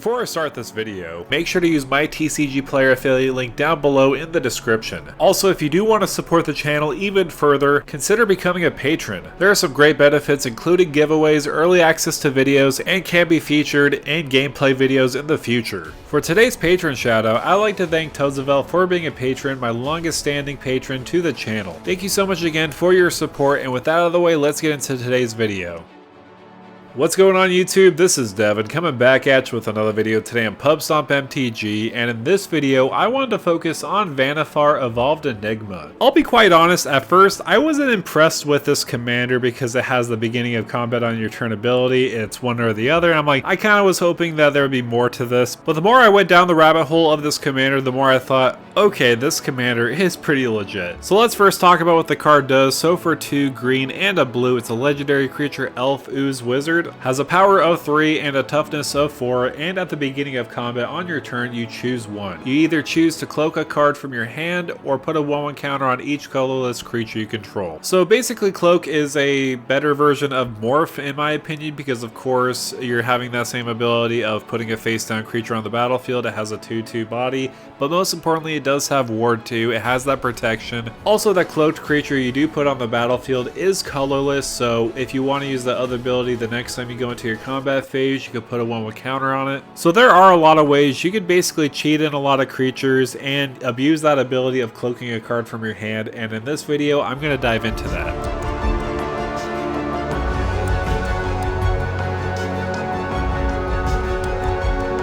Before I start this video, make sure to use my TCG Player affiliate link down below in the description. Also, if you do want to support the channel even further, consider becoming a patron. There are some great benefits including giveaways, early access to videos, and can be featured in gameplay videos in the future. For today's patron shoutout, I'd like to thank Tozavel for being a patron, my longest standing patron to the channel. Thank you so much again for your support, and with that out of the way, let's get into today's video. What's going on YouTube? This is Devin coming back at you with another video today on PubStomp MTG, and in this video I wanted to focus on Vannifar Evolved Enigma. I'll be quite honest, at first I wasn't impressed with this commander because it has the beginning of combat on your turn ability, it's one or the other, and I'm like, I kind of was hoping that there would be more to this, but the more I went down the rabbit hole of this commander, the more I thought, okay, this commander is pretty legit. So let's first talk about what the card does. So for 2 green and a blue, it's a legendary creature, Elf Ooze Wizard. Has a power of 3 and a toughness of 4, and at the beginning of combat on your turn you choose one. You either choose to cloak a card from your hand or put a 1/1 counter on each colorless creature you control. So basically cloak is a better version of morph in my opinion, because of course you're having that same ability of putting a face down creature on the battlefield. It has a 2/2 body, but most importantly it does have ward 2, it has that protection. Also, that cloaked creature you do put on the battlefield is colorless, so if you want to use the other ability the next time you go into your combat phase, you could put a 1/1 counter on it. So there are a lot of ways you could basically cheat in a lot of creatures and abuse that ability of cloaking a card from your hand, and in this video I'm going to dive into that.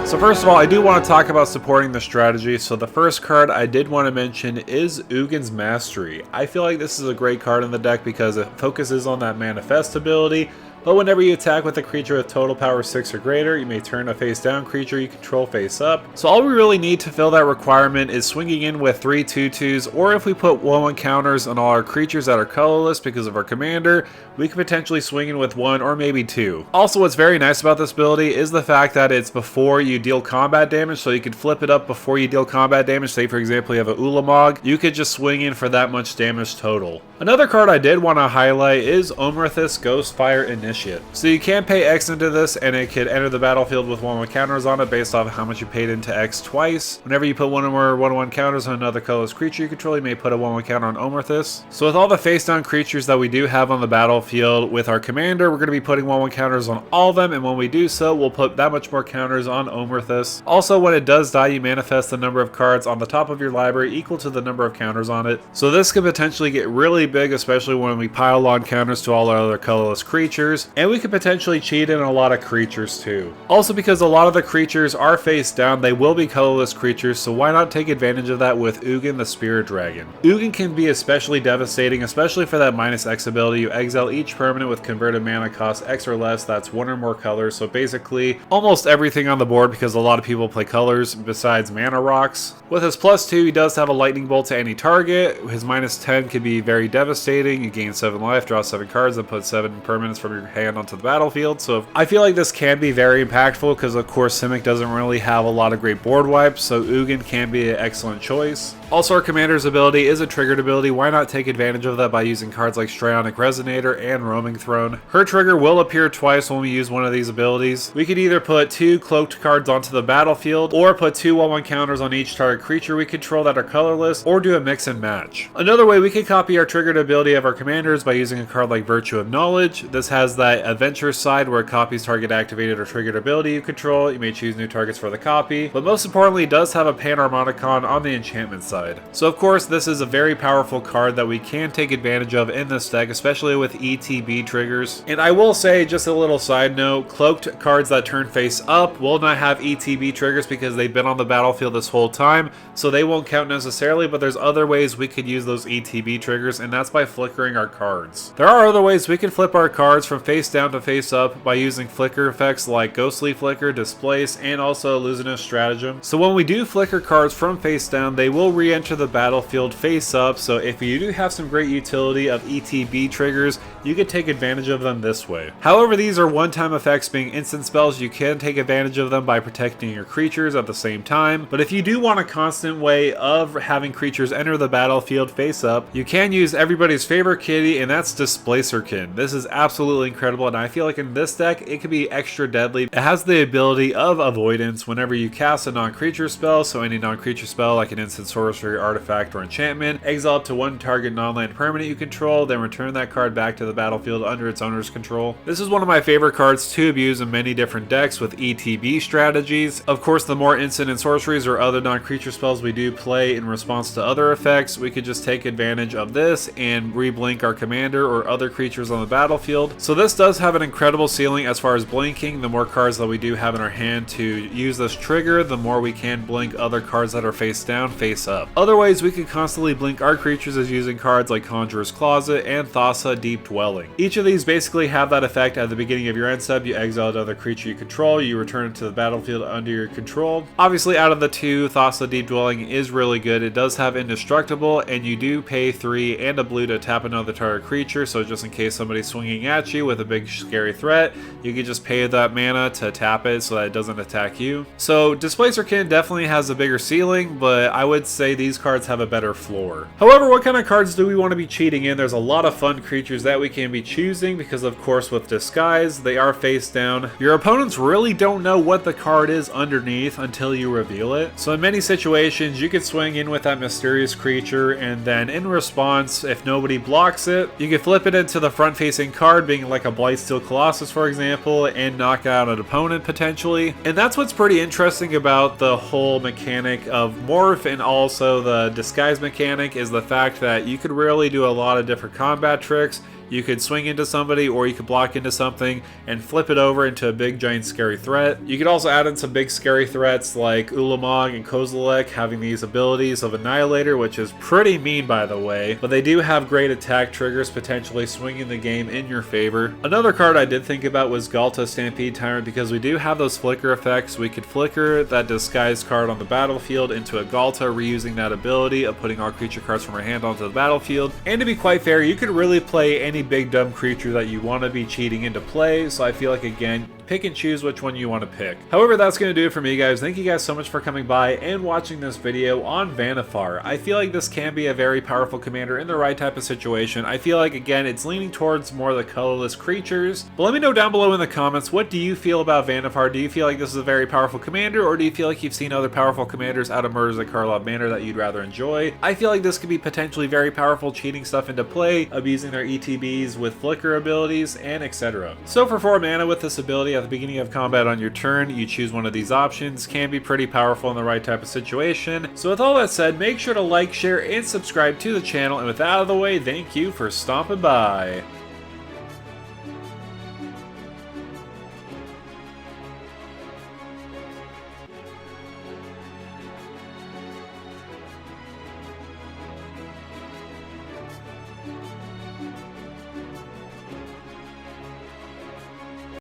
So first of all, I do want to talk about supporting the strategy. So the first card I did want to mention is Ugin's Mastery. I feel like this is a great card in the deck because it focuses on that manifest ability. But whenever you attack with a creature with total power 6 or greater, you may turn a face down creature you control face up. So all we really need to fill that requirement is swinging in with 3 2/2s, or if we put 1/1 counters on all our creatures that are colorless because of our commander, we could potentially swing in with 1 or maybe 2. Also, what's very nice about this ability is the fact that it's before you deal combat damage, so you could flip it up before you deal combat damage. Say for example you have a Ulamog, you could just swing in for that much damage total. Another card I did want to highlight is Omerthus Ghostfire Initiate. So you can pay X into this and it could enter the battlefield with 1/1 counters on it based off of how much you paid into X twice. Whenever you put 1 or more 1/1 counters on another colorless creature you control, you may put a 1/1 counter on Omerthus. So with all the face down creatures that we do have on the battlefield with our commander, we're going to be putting 1/1 counters on all of them, and when we do so, we'll put that much more counters on Omerthus. Also, when it does die, you manifest the number of cards on the top of your library equal to the number of counters on it. So this could potentially get really big, especially when we pile on counters to all our other colorless creatures. And we could potentially cheat in a lot of creatures too. Also, because a lot of the creatures are face down, they will be colorless creatures, so why not take advantage of that with Ugin the Spirit Dragon. Ugin can be especially devastating, especially for that -X ability. You exile each permanent with converted mana cost X or less, that's 1 or more colors, so basically almost everything on the board because a lot of people play colors besides mana rocks. With his +2, he does have a lightning bolt to any target. His -10 can be very devastating. You gain 7 life, draw 7 cards, and put 7 permanents from your hand onto the battlefield. So I feel like this can be very impactful because of course Simic doesn't really have a lot of great board wipes, so Ugin can be an excellent choice. Also, our commander's ability is a triggered ability. Why not take advantage of that by using cards like Strionic Resonator and Roaming Throne? Her trigger will appear twice when we use one of these abilities. We could either put 2 cloaked cards onto the battlefield, or put 2 1/1 counters on each target creature we control that are colorless, or do a mix and match. Another way we could copy our triggered ability of our commanders by using a card like Virtue of Knowledge. This has that adventure side where it copies target activated or triggered ability you control. You may choose new targets for the copy, but most importantly it does have a Panharmonicon on the enchantment side. So of course this is a very powerful card that we can take advantage of in this deck, especially with ETB triggers. And I will say, just a little side note, cloaked cards that turn face up will not have ETB triggers because they've been on the battlefield this whole time, so they won't count necessarily, but there's other ways we could use those ETB triggers, and that's by flickering our cards. There are other ways we can flip our cards from face down to face up by using flicker effects like Ghostly Flicker, Displace, and also Illusionist Stratagem. So when we do flicker cards from face down, they will re-enter the battlefield face up, so if you do have some great utility of ETB triggers, you can take advantage of them this way. However, these are one-time effects being instant spells. You can take advantage of them by protecting your creatures at the same time, but if you do want a constant way of having creatures enter the battlefield face up, you can use everybody's favorite kitty, and that's Displacerkin. This is absolutely incredible, and I feel like in this deck, it could be extra deadly. It has the ability of avoidance whenever you cast a non-creature spell, so any non-creature spell like an instant, sorcery, artifact, or enchantment, exile up to one target non-land permanent you control, then return that card back to the battlefield under its owner's control. This is one of my favorite cards to abuse in many different decks with ETB strategies. Of course, the more instant and sorceries or other non-creature spells we do play in response to other effects, we could just take advantage of this and re-blink our commander or other creatures on the battlefield. So this does have an incredible ceiling as far as blinking. The more cards that we do have in our hand to use this trigger, the more we can blink other cards that are face down, face up. Other ways we could constantly blink our creatures is using cards like Conjurer's Closet and Thassa Deep Dwelling. Each of these basically have that effect at the beginning of your end step. You exile another creature you control, you return it to the battlefield under your control. Obviously, out of the two, Thassa Deep Dwelling is really good. It does have Indestructible, and you do pay 3 and a blue to tap another target creature, so just in case somebody's swinging at you with a big scary threat, you can just pay that mana to tap it so that it doesn't attack you. So Displacerkin definitely has a bigger ceiling, but I would say these cards have a better floor. However, what kind of cards do we want to be cheating in? There's a lot of fun creatures that we can be choosing because, of course, with Disguise, they are face down. Your opponents really don't know what the card is underneath until you reveal it. So in many situations, you could swing in with that mysterious creature, and then in response, if nobody blocks it, you could flip it into the front-facing card, being like a Blightsteel Colossus, for example, and knock out an opponent potentially. And that's what's pretty interesting about the whole mechanic of Morph and also the Disguise mechanic, is the fact that you could really do a lot of different combat tricks. You could swing into somebody, or you could block into something and flip it over into a big giant scary threat. You could also add in some big scary threats like Ulamog and Kozilek having these abilities of Annihilator, which is pretty mean by the way, but they do have great attack triggers, potentially swinging the game in your favor. Another card I did think about was Ghalta Stampede Tyrant, because we do have those flicker effects. We could flicker that Disguise card on the battlefield into a Ghalta, reusing that ability of putting all creature cards from our hand onto the battlefield. And to be quite fair, you could really play any big dumb creature that you want to be cheating into play, so I feel like, again, pick and choose which one you want to pick. However, that's going to do it for me, guys. Thank you guys so much for coming by and watching this video on Vannifar. I feel like this can be a very powerful commander in the right type of situation. I feel like, again, it's leaning towards more of the colorless creatures. But let me know down below in the comments, what do you feel about Vannifar? Do you feel like this is a very powerful commander, or do you feel like you've seen other powerful commanders out of Murders at Karlov Manor that you'd rather enjoy? I feel like this could be potentially very powerful, cheating stuff into play, abusing their ETBs with flicker abilities, and etc. So for 4 mana with this ability at the beginning of combat on your turn, you choose one of these options. Can be pretty powerful in the right type of situation. So with all that said, make sure to like, share, and subscribe to the channel, and with that out of the way, thank you for stopping by.